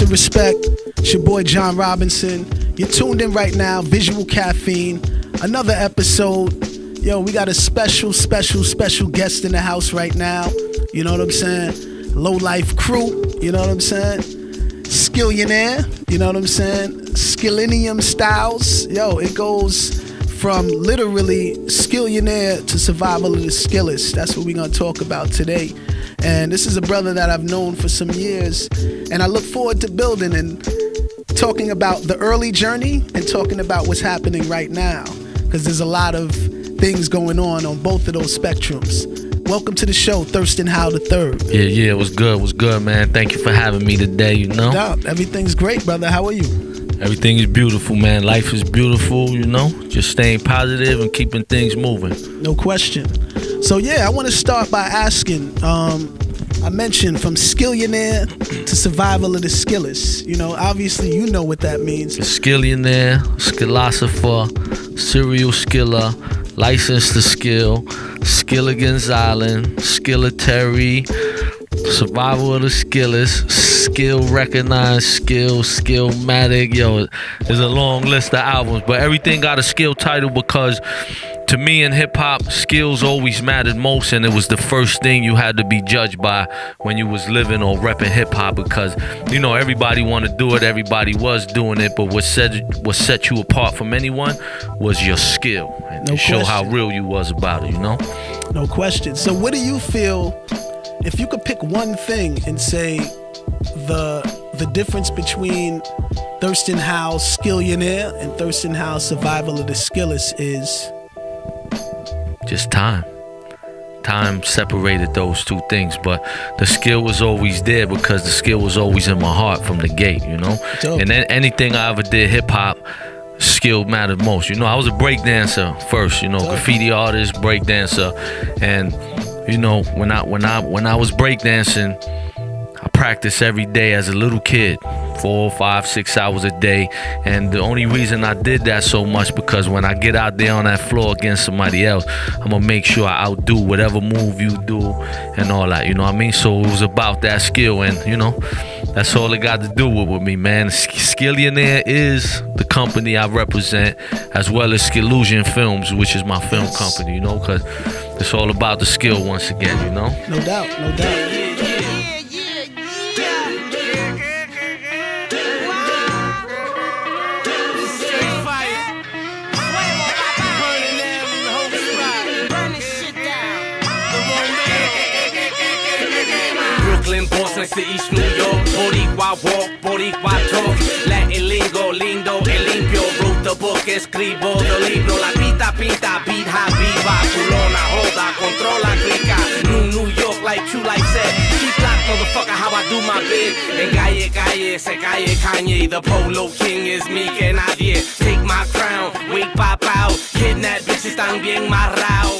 Respect, it's your boy John Robinson. You're tuned in right now, Visual Caffeine, another episode. Yo, we got a special guest in the house right now. You know what I'm saying? Low Life Crew, you know what I'm saying? Skillionaire, you know what I'm saying? Skillinium Styles. Yo, it goes from literally skillionaire to survival of the skillest. That's what we're gonna talk about today. And this is a brother that I've known for some years, and I look forward to building and talking about the early journey and talking about what's happening right now, because there's a lot of things going on both of those spectrums. Welcome to the show, Thurston Howe III. Yeah, it was good, man. Thank you for having me today, you know? No doubt. Everything's great, brother. How are you? Everything is beautiful, man. Life is beautiful, you know? Just staying positive and keeping things moving. No question. So yeah, I want to start by asking, I mentioned from skillionaire to survival of the skillest. You know, obviously you know what that means. Skillionaire, skillosopher, serial skiller, licensed to skill, Skilligan's Island, skilletary, survival of the skillest, skill recognized, skillmatic. Yo, there's a long list of albums, but everything got a skill title because to me in hip-hop, skills always mattered most, and it was the first thing you had to be judged by when you was living or repping hip-hop, because, you know, everybody wanted to do it, everybody was doing it, but what set you apart from anyone was your skill, and to show how real you was about it, you know? No question. So what do you feel, if you could pick one thing and say the difference between Thurston Howe Skillionaire and Thurston Howe Survival of the Skillest is? Just time separated those two things, but the skill was always there because the skill was always in my heart from the gate, you know. Dope. And then anything I ever did hip-hop, skill mattered most, you know. I was a break dancer first, you know. Dope. Graffiti artist, break dancer, and you know, when I was break dancing, I practiced every day as a little kid, 4, 5, 6 hours a day. And the only reason I did that so much because when I get out there on that floor against somebody else, I'm gonna make sure I outdo whatever move you do and all that, you know what I mean? So it was about that skill, and you know, that's all it got to do with me, man. Skillionaire is the company I represent, as well as Skillusion Films, which is my film company, you know, because it's all about the skill once again, you know? No doubt. Next to East New York, Boricua walk, Boricua talk, Latin lingo, lindo y limpio, wrote the book, escribo the libro, la pita, beat high, viva, culona, joda, controla, clica, New York, like True Life said, keep black, motherfucker, how I do my bid, en calle, se calle, Kanye, the Polo King is me, que nadie, take my crown, wake pop out, kidnap bitches, están bien marrao.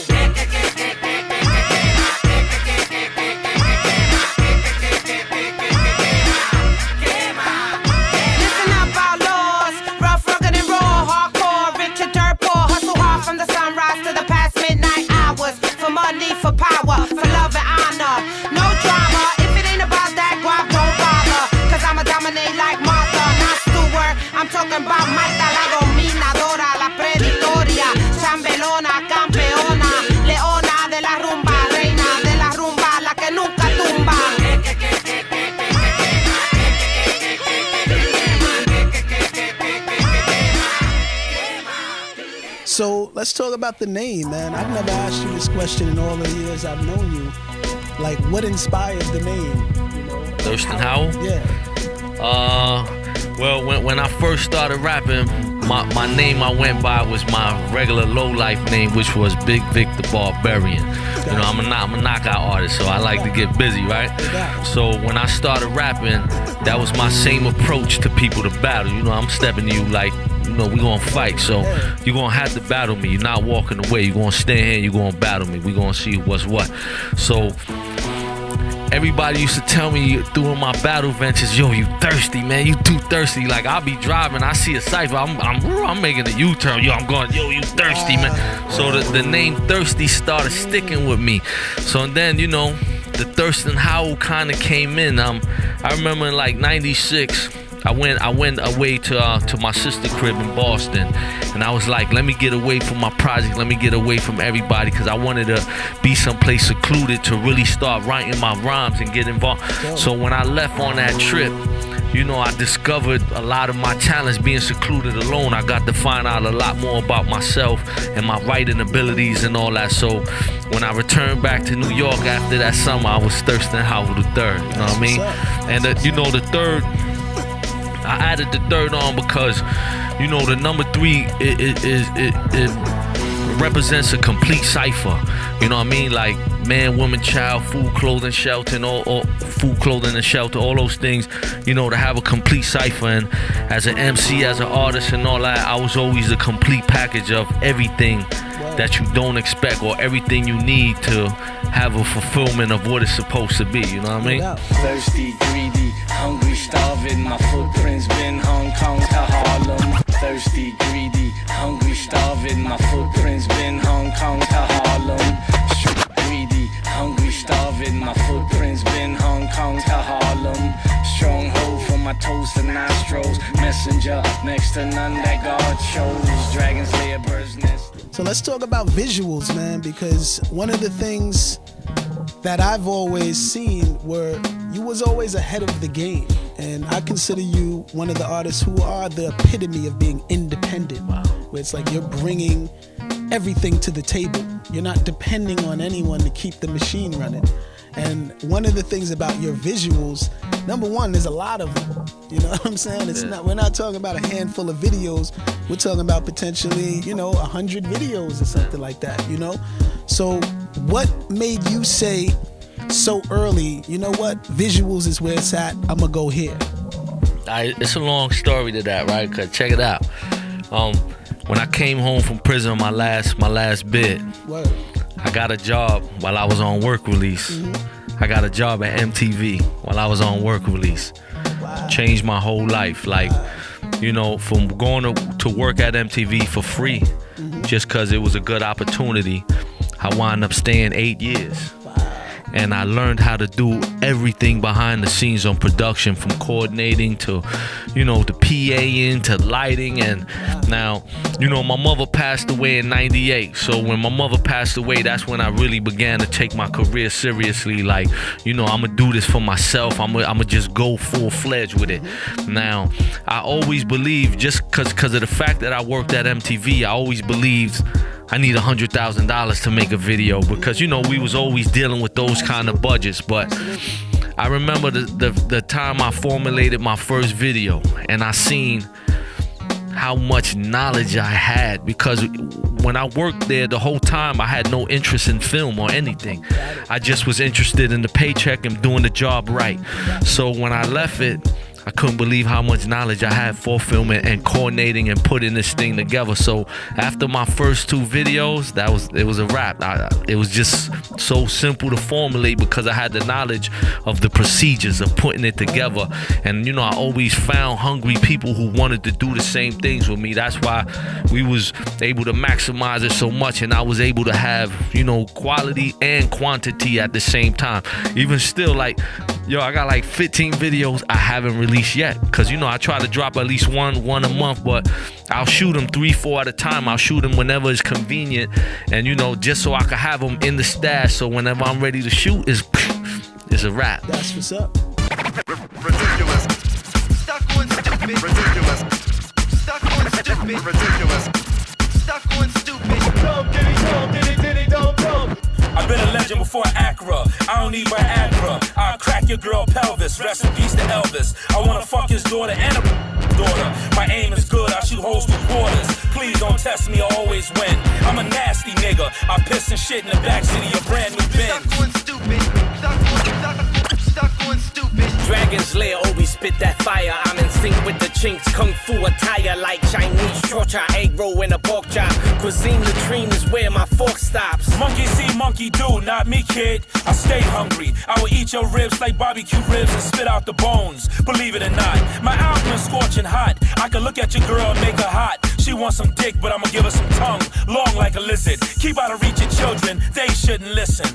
For power, for love and honor, no drama. If it ain't about that guap, don't bother. Cause I'ma dominate like Martha, not Stewart. I'm talking about Marta, la dominadora, la preditoria, chambelona, campeona, leona de la rumba, reina de la rumba, la que nunca tumba. So let's talk about the name, man. I've never asked you this question in all the years I've known you. Like, what inspired the name? You know, Thurston Howe? Yeah. Well, when I first started rapping, my name I went by was my regular low life name, which was Big Vic the Barbarian. You know, I'm a knockout artist, so I like to get busy, right? So when I started rapping, that was my same approach to people to battle. You know, I'm stepping to you like, you know, we gonna fight, so you're gonna have to battle me. You're not walking away. You're gonna stand here and you're gonna battle me. We're gonna see what's what. So everybody used to tell me during my battle ventures, yo, you thirsty, man, you too thirsty. Like, I'll be driving, I see a cypher, I'm making a U-turn, yo, I'm going, yo, you thirsty, man. So the name Thirsty started sticking with me. So then, you know, the Thirst and Howl kind of came in. I remember in like 96, I went away to my sister crib in Boston, and I was like, let me get away from my project, let me get away from everybody, because I wanted to be someplace secluded to really start writing my rhymes and get involved. So when I left on that trip, you know, I discovered a lot of my talents being secluded alone. I got to find out a lot more about myself and my writing abilities and all that. So when I returned back to New York after that summer, I was Thirsty Howell the Third, you know what I mean? And you know, the third, I added the third on because, you know, the number 3 it represents a complete cipher. You know what I mean? Like man, woman, child, food, clothing, shelter, and all food, clothing, and shelter, all those things. You know, to have a complete cipher. And as an MC, as an artist, and all that, I was always the complete package of everything that you don't expect, or everything you need to have a fulfillment of what it's supposed to be. You know what I mean? Thirsty, greedy, hungry, starving. My footprints been Hong Kong to Harlem. Thirsty, greedy, hungry, starving. My footprints been Hong Kong to Harlem. Greedy, hungry, starving. My footprints been Hong Kong to Harlem. Stronghold from my toes to nostrils. Messenger next to none that God chose. Dragons lay a bird's nest. So let's talk about visuals, man, because one of the things that I've always seen were you was always ahead of the game. And I consider you one of the artists who are the epitome of being independent. Wow. Where it's like you're bringing everything to the table. You're not depending on anyone to keep the machine running. And one of the things about your visuals, number one, there's a lot of them. You know what I'm saying? It's not. We're not talking about a handful of videos. We're talking about potentially, 100 videos or something like that, So what made you say so early, you know what? Visuals is where it's at. I'm going to go here. It's a long story to that, right? Cause check it out. When I came home from prison, my last bid, I got a job while I was on work release. Mm-hmm. I got a job at MTV while I was on work release. Wow. Changed my whole life. Like, from going to work at MTV for free, just because it was a good opportunity, I wound up staying 8 years. And I learned how to do everything behind the scenes on production, from coordinating to, the PA-ing to lighting. And now, my mother passed away in 98. So when my mother passed away, that's when I really began to take my career seriously. Like, I'm going to do this for myself. I'm going to just go full-fledged with it. Now, I always believed, just because of the fact that I worked at MTV, I always believed I need $100,000 to make a video, because we was always dealing with those kind of budgets. But I remember the time I formulated my first video, and I seen how much knowledge I had, because when I worked there the whole time, I had no interest in film or anything. I just was interested in the paycheck and doing the job right. So when I left it, I couldn't believe how much knowledge I had for filming and coordinating and putting this thing together. So after my first 2 videos, it was a wrap. It was just so simple to formulate, because I had the knowledge of the procedures of putting it together. And I always found hungry people who wanted to do the same things with me. That's why we was able to maximize it so much, and I was able to have quality and quantity at the same time. Even still, I got like 15 videos I haven't released yet, because I try to drop at least one a month, but I'll shoot them 3-4 at a time. I'll shoot them whenever it's convenient, and just so I can have them in the stash, so whenever I'm ready to shoot, it's a wrap. That's what's up. Ridiculous. Stuck on stupid. Ridiculous. Stuck on stupid. Ridiculous. Stuck on stupid. Dumb, diddy, dumb. I've been a legend before Accra. I don't need Viagra. I'll crack your girl pelvis. Rest in peace to Elvis. I wanna fuck his daughter and a daughter. My aim is good, I shoot holes through quarters. Please don't test me, I always win. I'm a nasty nigga. I piss and shit in the backseat of your brand new Benz. Stuck on stupid. Stuck on stupid. Dragon's Lair always spit that fire. I'm in sync with the chinks. Kung fu attire like Chinese torture. Egg roll and a pork chop. Cuisine latrine is where my fork stops. Monkey see, monkey do, not me, kid. I stay hungry. I will eat your ribs like barbecue ribs and spit out the bones. Believe it or not, my album is scorching hot. I can look at your girl and make her hot. She wants some dick, but I'ma give her some tongue, long like a lizard. Keep out of reach of children, they shouldn't listen.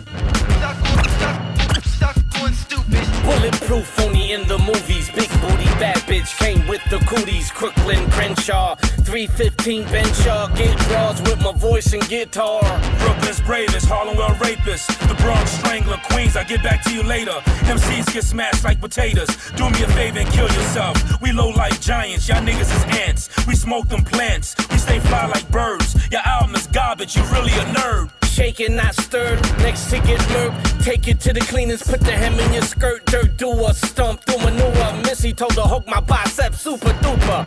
Stuck on stupid. Bulletproof only in the movies. Big booty bad bitch came with the cooties. Crooklyn Crenshaw 315 Benshaw. Get bras with my voice and guitar. Brooklyn's bravest, Harlem well rapists. The Bronx strangler, Queens, I get back to you later. MCs get smashed like potatoes. Do me a favor and kill yourself. We low like giants, y'all niggas is ants. We smoke them plants, we stay fly like birds. Your album is garbage, you really a nerd. Shaken, not stirred. Next ticket, murk. Take it to the cleaners. Put the hem in your skirt. Dirt, do a stump, do manure. Missy told her hook my bicep super duper.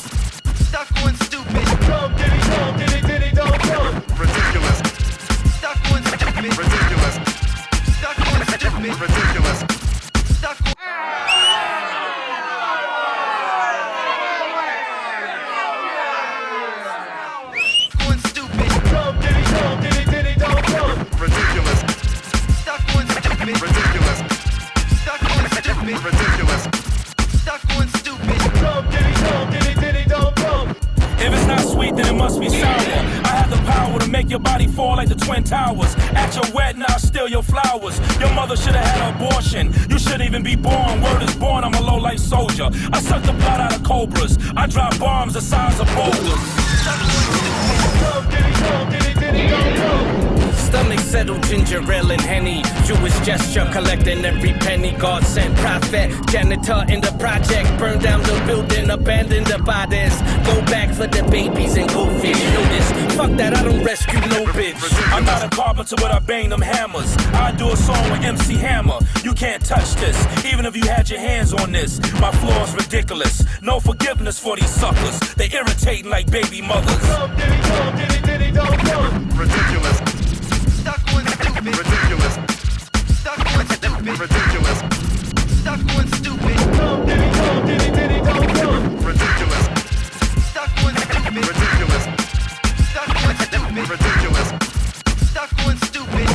Stuck on stupid. Dumb, diddy, dumb. Ridiculous. Stuck on stupid. Ridiculous. Stuck on stupid. Ridiculous. Stuck on. Ridiculous. Stuck on stupid. Ridiculous. Stuck on stupid. Ridiculous. Stuck on stupid. Dumb. If it's not sweet, then it must be sour. I have the power to make your body fall like the Twin Towers. At your wedding, I'll steal your flowers. Your mother should have had an abortion. You shouldn't even be born. Word is born, I'm a low-life soldier. I suck the blood out of cobras. I drop bombs the size of boulders. Stomach settled, ginger ale and Henny. Jewish gesture, collecting every penny. God sent prophet, janitor in the project. Burn down the building, abandon the bodies. Go back for the babies and goldfish. Know this, fuck that, I don't rescue no bitch. I'm not a carpenter, but I bang them hammers. I do a song with MC Hammer. You can't touch this, even if you had your hands on this. My flaw's ridiculous. No forgiveness for these suckers. They irritating like baby mothers. Ridiculous. Stuck on stupid. Ridiculous. Stuck on stupid. Ridiculous. Stuck on stupid. Ridiculous. Stuck on stupid. Ridiculous. Stuck on stupid. Ridiculous. Stuck on stupid.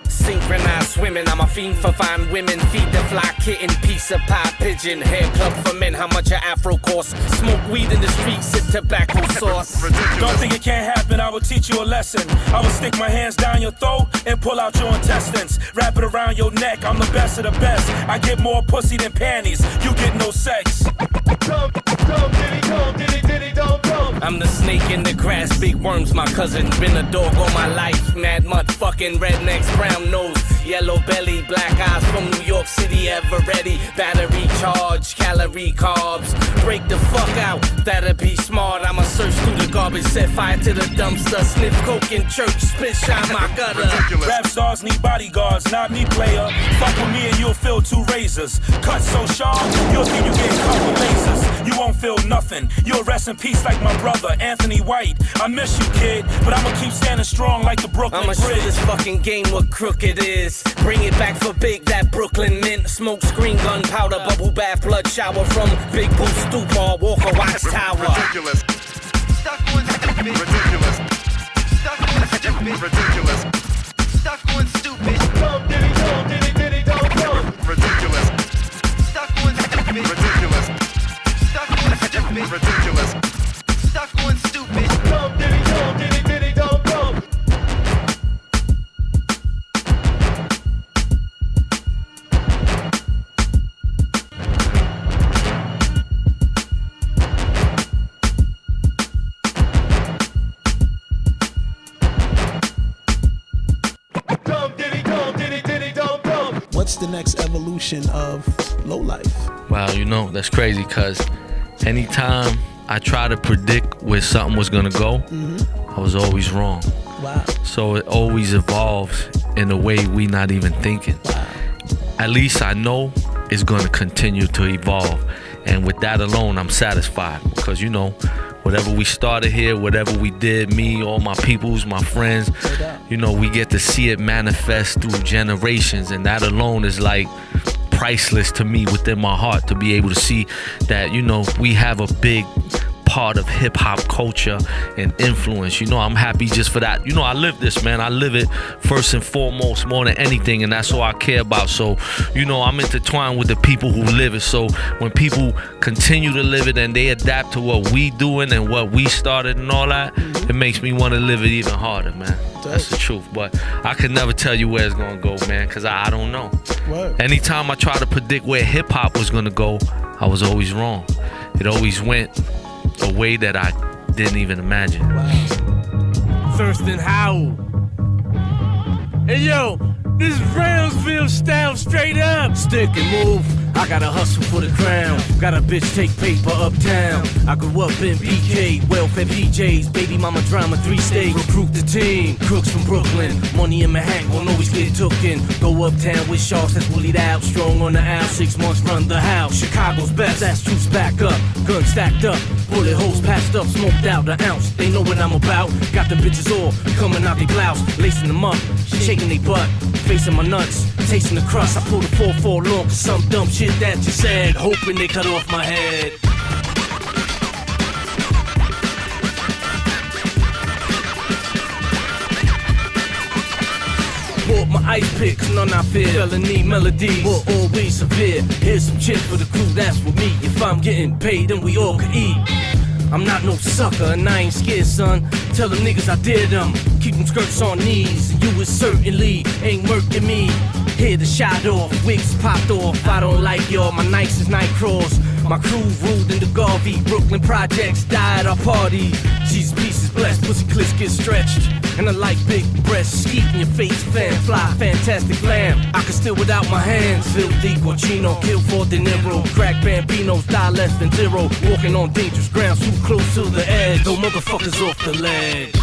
Synchronized swimming, I'm a fiend for fine women. Feed the fly kitten, piece of pie pigeon. Hair club for men, how much your afro cost? Smoke weed in the streets, sip tobacco sauce. Don't think it can't happen, I will teach you a lesson. I will stick my hands down your throat and pull out your intestines. Wrap it around your neck, I'm the best of the best. I get more pussy than panties, you get no sex. I'm the snake in the grass, big worms, my cousin. Been a dog all my life, mad mud fucking rednecks, brown nose, yellow belly, black eyes from New York City, ever ready. Battery charge, calorie carbs, break the fuck out, that'll be smart. I'ma search through the garbage, set fire to the dumpster, sniff coke in church, spit shine my gutter. Rap stars need bodyguards, not me, player. Fuck with me and you'll feel two razors. Cut so sharp, you'll think you get cut with lasers. You won't feel nothing, you'll rest in peace like my brother, Anthony White. I miss you, kid, but I'ma keep standing strong like the Brooklyn I'ma show Bridge. this fucking game what crooked is. Bring it back for big, that Brooklyn mint. Smoke screen, gunpowder, bubble bath, blood shower from Big Boot Stupor, Walker Watchtower. Ridiculous. Stuck on stupid. Ridiculous. Stuck on stupid. Ridiculous. Stuck on stupid. Ridiculous. Stuck on stupid. Ridiculous. Stuck on stupid. Ridiculous. Stuck on stupid. What's the next evolution of low life? Wow, you know, that's crazy because anytime I try to predict where something was gonna go, I was always wrong. Wow. So it always evolves in a way we not even thinking. Wow. At least I know it's gonna continue to evolve. And with that alone, I'm satisfied because, you know, whatever we started here, whatever we did, me, all my peoples, my friends, you know, we get to see it manifest through generations. And that alone is like priceless to me within my heart, to be able to see that, you know, we have a big part of hip-hop culture and influence. You know, I'm happy just for that. You know, I live this, man. I live it first and foremost, more than anything, and that's all I care about. So, you know, I'm intertwined with the people who live it. So when people continue to live it and they adapt to what we doing and what we started and all that, it makes me want to live it even harder, man. That's the truth. But I could never tell you where it's gonna go, man, because I don't know. Word. Anytime I try to predict where hip-hop was gonna go, I was always wrong. It always went a way that I didn't even imagine. Thurston Howell. Hey yo, this Brownsville style straight up. Stick and move. I gotta hustle for the crown. Got a bitch take paper uptown. I grew up in BK, welfare PJs, baby mama drama, 3 states. Recruit the team, crooks from Brooklyn. Money in Manhattan won't always get tooken. Go uptown with sharks that's bullied out. Strong on the out, 6 months run the house. Chicago's best, that's troops back up. Guns stacked up, bullet holes passed up, smoked out an ounce. They know what I'm about. Got the bitches all coming out they blouse, lacing them up, shaking they butt, facing my nuts, tasting the crust. I pulled a 4-4 long cause some dumb shit that you said, hoping they cut off my head. Bought my ice picks, none I fear. Felony melodies will always severe. Here's some chips for the crew, that's with me. If I'm getting paid, then we all can eat. I'm not no sucker and I ain't scared, son. Tell them niggas I did them. Keep them skirts on knees. And you is certainly ain't murking me. Hear the shot off, wigs popped off. I don't like y'all, my nights is night crawls. My crew ruled in the Garvey. Brooklyn projects died our party. Jesus pieces blessed, pussy clips get stretched. And I like big breasts, skeet in your face, fan fly, fantastic lamb. I can steal without my hands. Filthy Guacchino, kill for De Niro. Crack Bambinos, die less than 0. Walking on dangerous ground, too close to the edge. Throw motherfuckers off the ledge.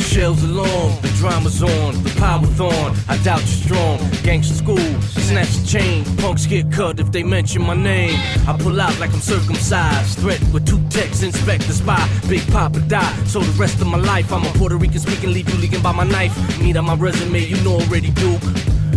Shells along, the drama's on, the power's on. I doubt you're strong. Gangsta school, snatch the chain. Punks get cut if they mention my name. I pull out like I'm circumcised. Threat with 2 texts, inspect the spy. Big Papa die, so the rest of my life I'm a Puerto Rican speaking, leave you leaking by my knife. Need on my resume, you know already do.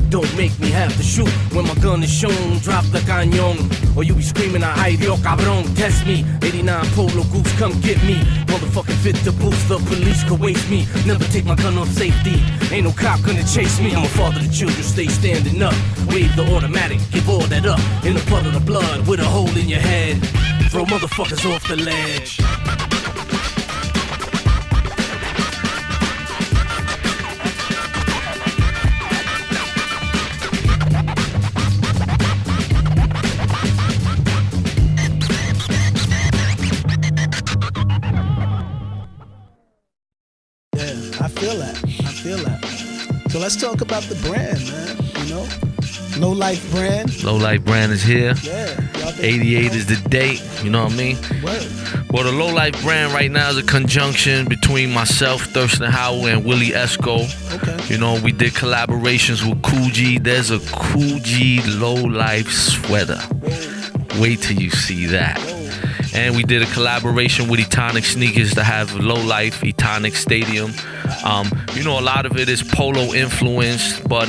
Don't make me have to shoot when my gun is shown. Drop the cañón, or you be screaming, ay Dios cabrón. Test me, 89 Polo Goose, come get me. Motherfucking fit to boost, the police could waste me. Never take my gun off safety, ain't no cop gonna chase me. I'm a father to children, stay standing up. Wave the automatic, give all that up. In the puddle of blood, with a hole in your head. Throw motherfuckers off the ledge. I feel that. So let's talk about the brand, man. You know, Low Life brand. Low Life brand is here. Yeah. 88 is the date. You know what I mean? Word. Well, the Low Life brand right now is a conjunction between myself, Thurston Howell, and Willie Esco. Okay. You know, we did collaborations with Cool G. There's a Cool G Low Life sweater. Whoa. Wait till you see that. Whoa. And we did a collaboration with Etonic Sneakers to have Low Life Etonic Stadium. You know, a lot of it is polo influenced, but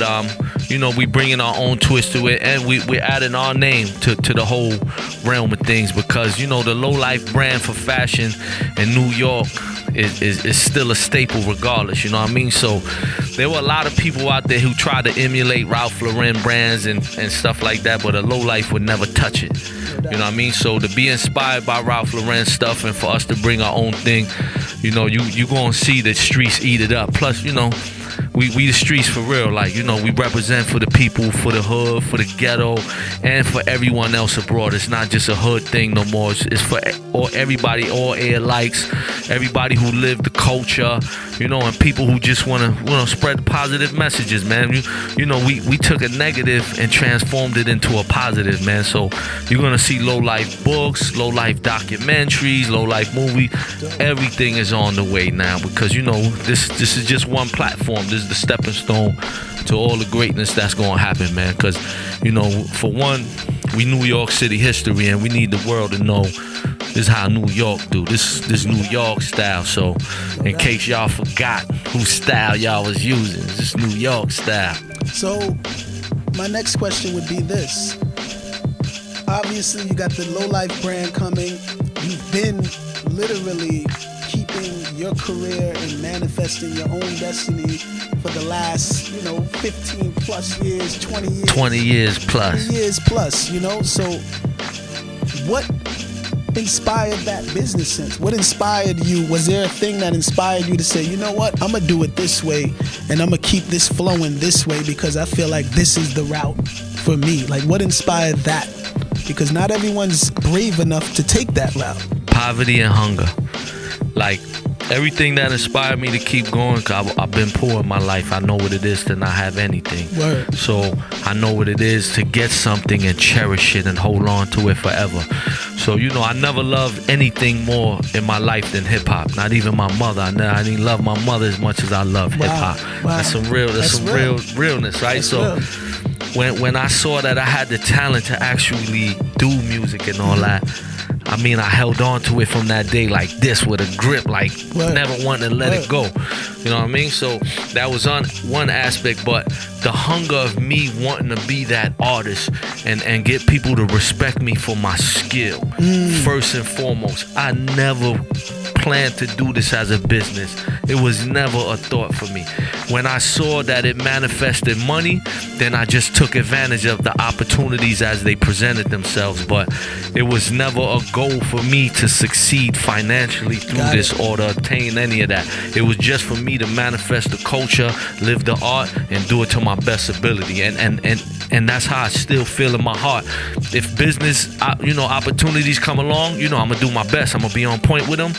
you know, we bringing our own twist to it, and we're adding our name to the whole realm of things, because you know, the Low Life brand for fashion in New York is still a staple regardless, you know what I mean? So there were a lot of people out there who tried to emulate Ralph Lauren brands and stuff like that, but a Low Life would never touch it. You know what I mean? So to be inspired by Ralph Lauren stuff and for us to bring our own thing, you know, you gonna see the streets eat it up. Plus, you know, we the streets for real. Like, you know, we represent for the people, for the hood, for the ghetto, and for everyone else abroad. It's not just a hood thing no more. It's for everybody, all air likes, everybody who live the culture, you know, and people who just wanna spread positive messages, man. You know, we took a negative and transformed it into a positive, man. So you're gonna see Low Life books, Low Life documentaries, Low Life movie. Everything is on the way now, because you know, this is just one platform. platform. This is the stepping stone to all the greatness that's gonna happen, man. Cause, you know, for one, we New York City history, and we need the world to know this is how New York do. This New York style. So, in case y'all forgot whose style y'all was using, this New York style. So, my next question would be this. Obviously, you got the Low Life brand coming. You've been literally keeping your career and manifesting your own destiny for the last, 15 plus years, 20 years. 20 years plus. 20 years plus, So, what inspired that business sense? What inspired you? Was there a thing that inspired you to say, you know what, I'm gonna do it this way, and I'm gonna keep this flowing this way because I feel like this is the route for me? Like, what inspired that? Because not everyone's brave enough to take that route. Poverty and hunger. Like, everything that inspired me to keep going, cause I've been poor in my life. I know what it is to not have anything. Word. So I know what it is to get something and cherish it and hold on to it forever. So, I never loved anything more in my life than hip hop. Not even my mother. I didn't love my mother as much as I love hip hop. Wow. That's some real realness, right? That's so real. when I saw that I had the talent to actually do music and all that, I held on to it from that day like this with a grip, like never wanting to let it go. You know what I mean? So that was on one aspect, but the hunger of me wanting to be that artist and get people to respect me for my skill. First and foremost, I never planned to do this as a business. It was never a thought for me. When I saw that it manifested money, then I just took advantage of the opportunities as they presented themselves. But it was never a goal for me to succeed financially through this or to obtain any of that. It was just for me to manifest the culture, live the art, and do it to my best ability. And that's how I still feel in my heart. If business, opportunities come along, I'm gonna do my best. I'm gonna be on point with them.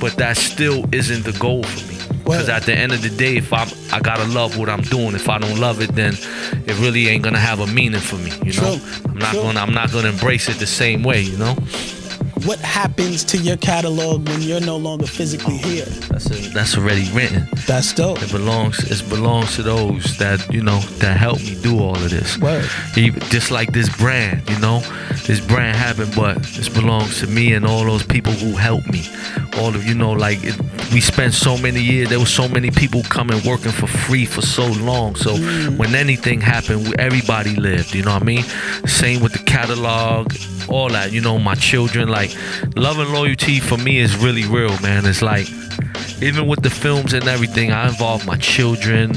But that still isn't the goal for me. Because at the end of the day, if I gotta love what I'm doing. If I don't love it, then it really ain't gonna have a meaning for me. I'm not gonna embrace it the same way. What happens to your catalog when you're no longer physically here? That's already written. That's dope. It belongs to those that that help me do all of this. Word. Just like this brand, this brand happened, but this belongs to me and all those people who helped me. All of we spent so many years. There were so many people coming working for free for so long. So when anything happened, everybody lived. You know what I mean? Same with the catalog, all that. My children, like love and loyalty for me is really real, man. It's like even with the films and everything, I involve my children,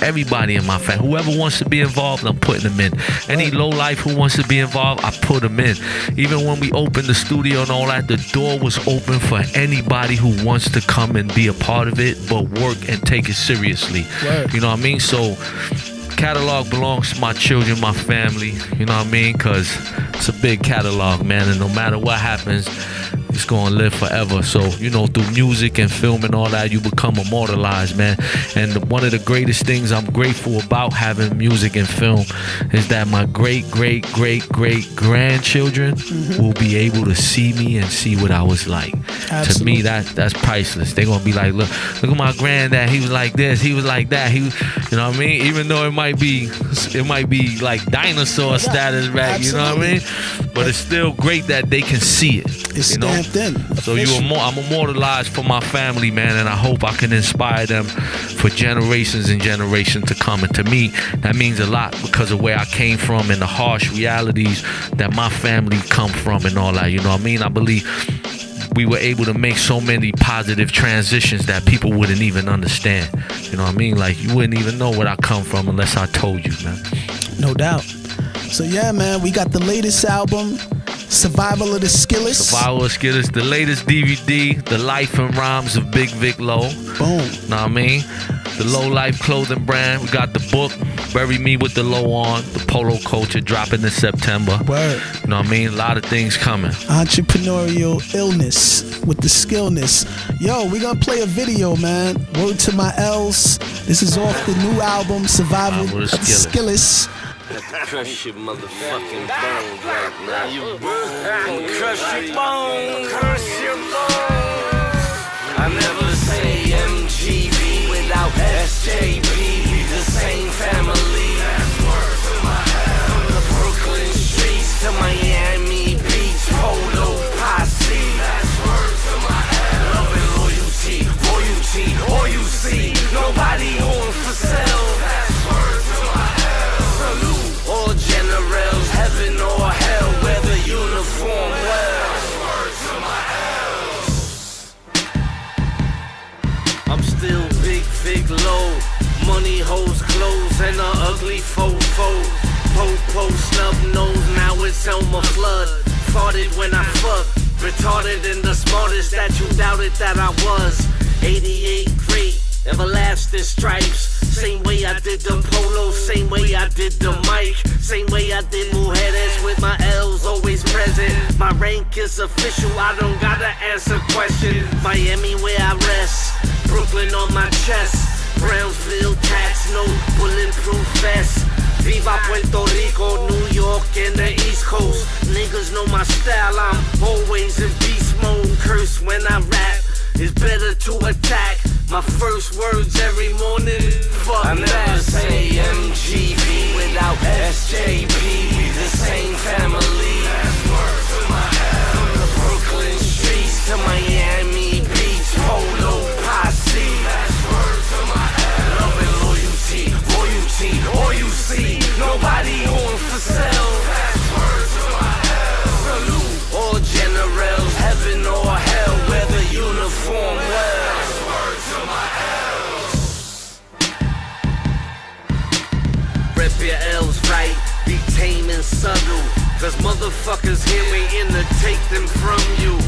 everybody in my family. Whoever wants to be involved, I'm putting them in. Any low life who wants to be involved, I put them in. Even when we opened the studio and all that, the door was open for anybody who wants to come and be a part of it, but work and take it seriously. Right. You know what I mean? So catalog belongs to my children, my family, you know what I mean? Because it's a big catalog, man, and no matter what happens, it's gonna live forever. So, through music and film and all that, you become immortalized, man. And one of the greatest things I'm grateful about having music and film is that my great grandchildren will be able to see me and see what I was like. Absolutely. To me, that's priceless. They're gonna be like, look at my granddad. He was like this. He was like that. You know what I mean? Even though it might be like dinosaur status, right? Absolutely. You know what I mean? But it's still great that they can see it. It's stamped in. So I'm immortalized for my family, man, and I hope I can inspire them for generations and generations to come. And to me, that means a lot because of where I came from and the harsh realities that my family come from and all that. You know what I mean? I believe we were able to make so many positive transitions that people wouldn't even understand. You know what I mean? Like, you wouldn't even know where I come from unless I told you, man. No doubt. So yeah, man, we got the latest album, Survival of the Skillest. Survival of the Skillest, the latest DVD, The Life and Rhymes of Big Vic Low. Boom. Know what I mean? The Low Life clothing brand. We got the book, Bury Me with the Low On, the Polo Culture dropping in September. Word. You know what I mean? A lot of things coming. Entrepreneurial illness with the skillness. Yo, we gonna play a video, man. Word to my L's. This is off the new album, Survival of the Skillest. Crush your motherfucking bones right now. You crush your bones, crush your bones. I never say MGB without SJB. low. Money, hoes, clothes, and a ugly fofo. Po, snub nose, now it's Elmer Flood. Farted when I fuck, retarded and the smartest that you doubted that I was. 88 great, everlasting stripes. Same way I did the polo, same way I did the mic. Same way I did mujeres with my L's always present. My rank is official, I don't gotta answer questions. Miami where I rest, Brooklyn on my chest. Brownsville tats, no bulletproof vest. Viva Puerto Rico, New York, and the East Coast. Niggas know my style, I'm always in beast mode. Curse when I rap, it's better to attack. My first words every morning, fuck I never that. Say MGB without SJP, we the same family. From the Brooklyn streets to Miami Beach, Polo Posse. Love and loyalty, royalty, all you see. Nobody on for sale. Salute all generals, heaven or hell, wear the uniform well. Rep your L's right, be tame and subtle. Cause motherfuckers here waiting to take them from you.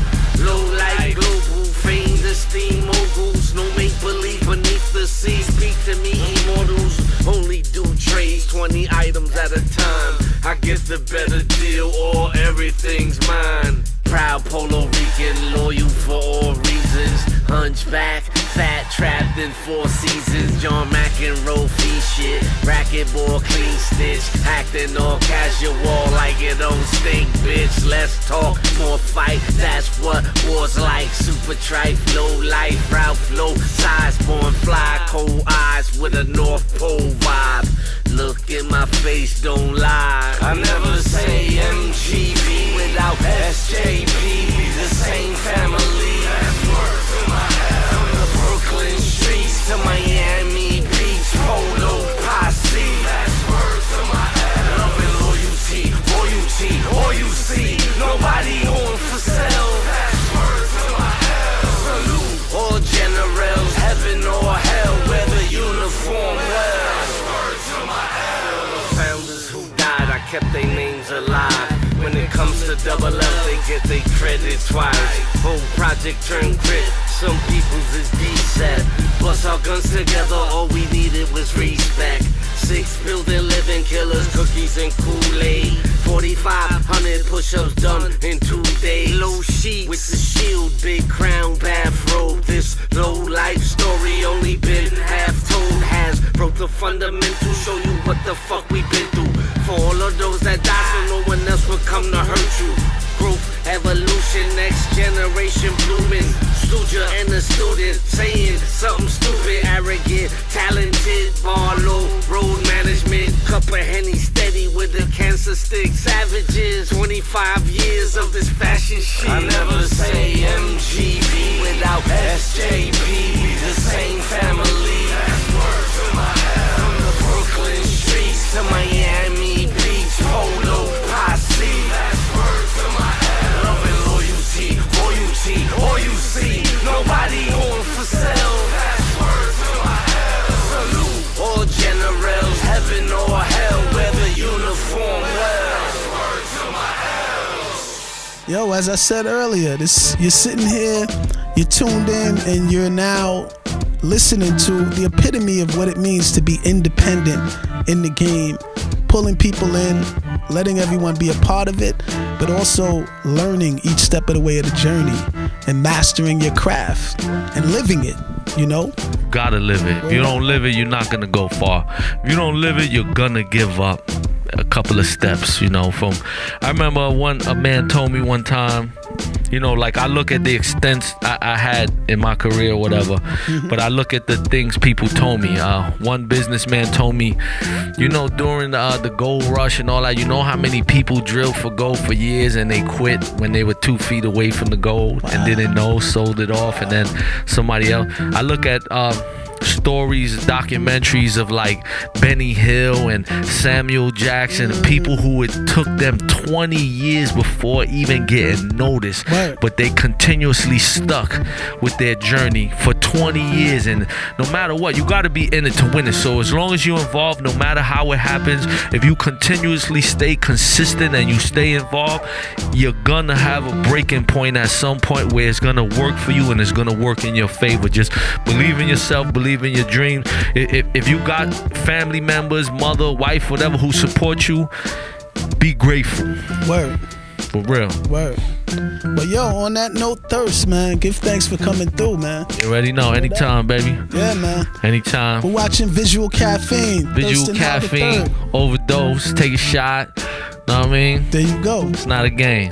Low light, global, fame, esteem, moguls. No make believe beneath the sea. Speak to me, immortals. Only do trades, 20 items at a time. I get the better deal or everything's mine. Proud Puerto Rican, loyal for all reasons. Hunchback, fat, trapped in 4 seasons. John McEnroe fee shit. Racquetball, clean stitch. Acting all casual like it don't stink, bitch. Let's talk, more fight. That's what war's like. Super trife, low life, Ralph low size. Born fly, cold eyes with a North Pole vibe. Look in my face, don't lie. I never say MGB without SJP. We the same family. From the Brooklyn streets to Miami Beach, Polo Posse. Love and loyalty, royalty, all you see. Nobody on for sale. Salute all generals, heaven or hell, wear the uniform well. Founders who died, I kept their names alive. When it comes to double L, they get their credit twice. Whole project turned grit, some people's is D-set. Bust our guns together, all we needed was respect. 6 building living killers, cookies and Kool-Aid. 4,500 push-ups done in 2 days. Low sheets with the shield, big crown, bathrobe. This low life story only been half told. Has broke the fundamentals, show you what the fuck we been through. For all of those that die, so no one else will come to hurt you. Growth, evolution, next generation blooming. Studio and a student saying something stupid, arrogant, talented, bar low, road management, cup of Henny steady with a cancer stick. Savages, 25 years of this fashion shit. I never say MGB without SJP. We the same family. From the Brooklyn streets to Miami Beach, Polo Posse. Love and loyalty, royalty, all you see. Nobody on for sale. Salute all generals, heaven or hell, wear the uniform well. Yo, as I said earlier, you're sitting here, you're tuned in, and you're now listening to the epitome of what it means to be independent in the game, pulling people in, letting everyone be a part of it, but also learning each step of the way of the journey and mastering your craft and living it, you know? Gotta live it. If you don't live it, you're not gonna go far. If you don't live it, you're gonna give up a couple of steps, you know. I remember a man told me one time, you know, like I look at the extents I had in my career or whatever, but I look at the things people told me. One businessman told me, you know, during the gold rush and all that, you know how many people drilled for gold for years and they quit when they were 2 feet away from the gold and didn't know, sold it off, and then somebody else. I look at stories, documentaries of like Benny Hill and Samuel Jackson, people who it took them 20 years before even getting noticed, Right. but they continuously stuck with their journey for 20 years. And no matter what, you got to be in it to win it. So as long as you're involved, no matter how it happens, if you continuously stay consistent and you stay involved, you're gonna have a breaking point at some point where it's gonna work for you and it's gonna work in your favor. Just believe in yourself, believe in your dream. If you got family members, mother, wife, whatever, who support you, be grateful. Word. For real. Word. But yo, on that note, Thirst, man, give thanks for coming through, man. You already know. Anytime, baby. Yeah, man. Anytime. We're watching Visual Caffeine. Visual Thurston Howard caffeine, III. overdose, take a shot. Know what I mean? There you go. It's not a game.